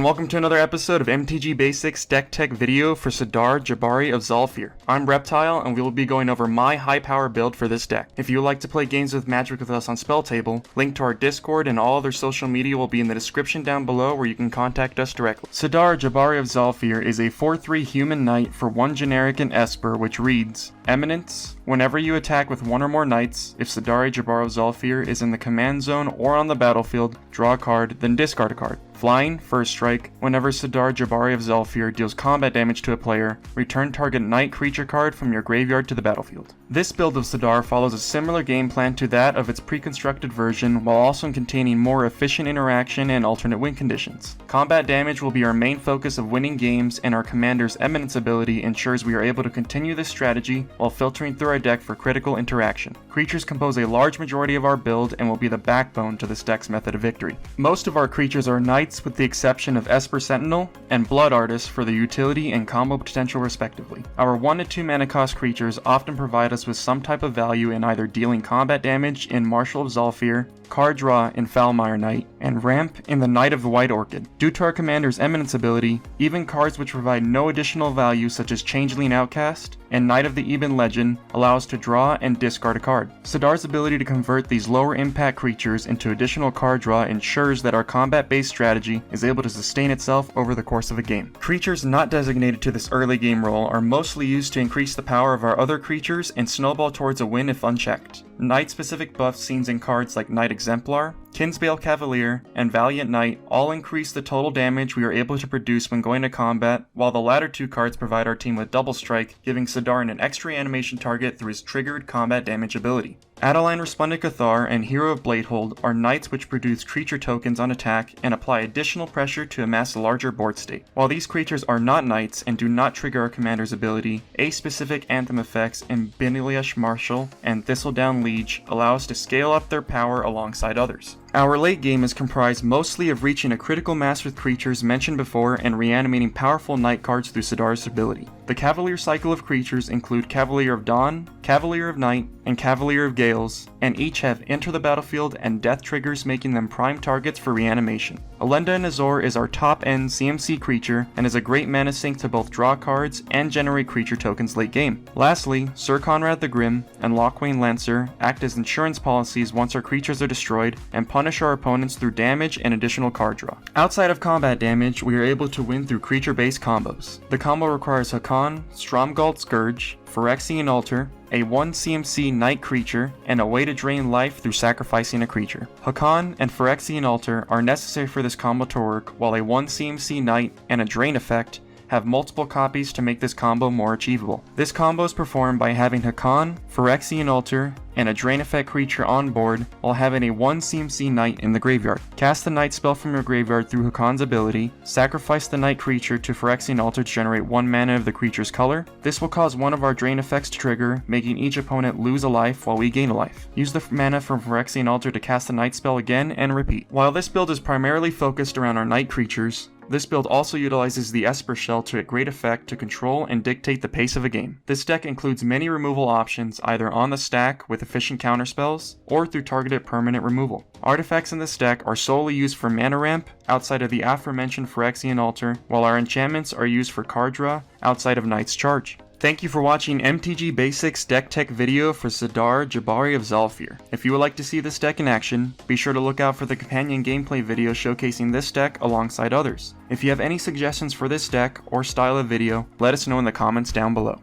welcome to another episode of MTG Basics Deck Tech video for Sidar Jabari of Zhalfir. I'm Reptile, and we will be going over my high power build for this deck. If you would like to play games with Magic with us on Spell Table, link to our Discord and all other social media will be in the description down below where you can contact us directly. Sidar Jabari of Zhalfir is a 4/3 human knight for 1 generic and esper, which reads, Eminence. Whenever you attack with 1 or more knights, if Sidar Jabari of Zhalfir is in the command zone or on the battlefield, draw a card, then discard a card. Flying, first strike. Whenever Sidar Jabari of Zhalfir deals combat damage to a player, return target knight creature card from your graveyard to the battlefield. This build of Sidar follows a similar game plan to that of its pre-constructed version, while also containing more efficient interaction and alternate win conditions. Combat damage will be our main focus of winning games, and our commander's Eminence ability ensures we are able to continue this strategy while filtering through our deck for critical interaction. Creatures compose a large majority of our build and will be the backbone to this deck's method of victory. Most of our creatures are knights, with the exception of Esper Sentinel and Blood Artist for their utility and combo potential respectively. Our 1 to 2 mana cost creatures often provide us with some type of value in either dealing combat damage in Marshal of Zhalfir, card draw in Foulmire Knight, and ramp in the Knight of the White Orchid. Due to our commander's Eminence ability, even cards which provide no additional value such as Changeling Outcast and Knight of the Eben Legend allow us to draw and discard a card. Sidar's ability to convert these lower impact creatures into additional card draw ensures that our combat based strategy is able to sustain itself over the course of a game. Creatures not designated to this early game role are mostly used to increase the power of our other creatures and snowball towards a win if unchecked. Knight-specific buffs seen in cards like Knight Exemplar, Kinsbale Cavalier, and Valiant Knight all increase the total damage we are able to produce when going to combat, while the latter 2 cards provide our team with Double Strike, giving Sidar an extra animation target through his triggered combat damage ability. Adeline Resplendent Cathar and Hero of Bladehold are knights which produce creature tokens on attack and apply additional pressure to amass a larger board state. While these creatures are not knights and do not trigger our commander's ability, A-specific Anthem effects in Beniliash Marshal and Thistledown Liege allow us to scale up their power alongside others. Our late game is comprised mostly of reaching a critical mass with creatures mentioned before and reanimating powerful knight cards through Sidar's ability. The Cavalier cycle of creatures include Cavalier of Dawn, Cavalier of Night, and Cavalier of Gales, and each have enter the battlefield and death triggers, making them prime targets for reanimation. Alenda and Azor is our top-end CMC creature and is a great mana sink to both draw cards and generate creature tokens late game. Lastly, Sir Conrad the Grim and Lochwain Lancer act as insurance policies once our creatures are destroyed and punish our opponents through damage and additional card draw. Outside of combat damage, we are able to win through creature-based combos. The combo requires Hakan, Stromgalt Scourge, Phyrexian Altar, a 1 CMC Knight creature, and a way to drain life through sacrificing a creature. Hakan and Phyrexian Altar are necessary for this combo to work, while a 1 CMC Knight and a drain effect have multiple copies to make this combo more achievable. This combo is performed by having Hakan, Phyrexian Altar, and a drain effect creature on board while having a 1 CMC Knight in the graveyard. Cast the Knight spell from your graveyard through Hakan's ability, sacrifice the Knight creature to Phyrexian Altar to generate 1 mana of the creature's color. This will cause one of our drain effects to trigger, making each opponent lose a life while we gain a life. Use the mana from Phyrexian Altar to cast the Knight spell again and repeat. While this build is primarily focused around our Knight creatures, this build also utilizes the Esper shell to great effect to control and dictate the pace of a game. This deck includes many removal options either on the stack with efficient counterspells or through targeted permanent removal. Artifacts in this deck are solely used for mana ramp outside of the aforementioned Phyrexian Altar, while our enchantments are used for card draw outside of Knight's Charge. Thank you for watching MTG Basics Deck Tech video for Sidar Jabari of Zhalfir. If you would like to see this deck in action, be sure to look out for the companion gameplay video showcasing this deck alongside others. If you have any suggestions for this deck or style of video, let us know in the comments down below.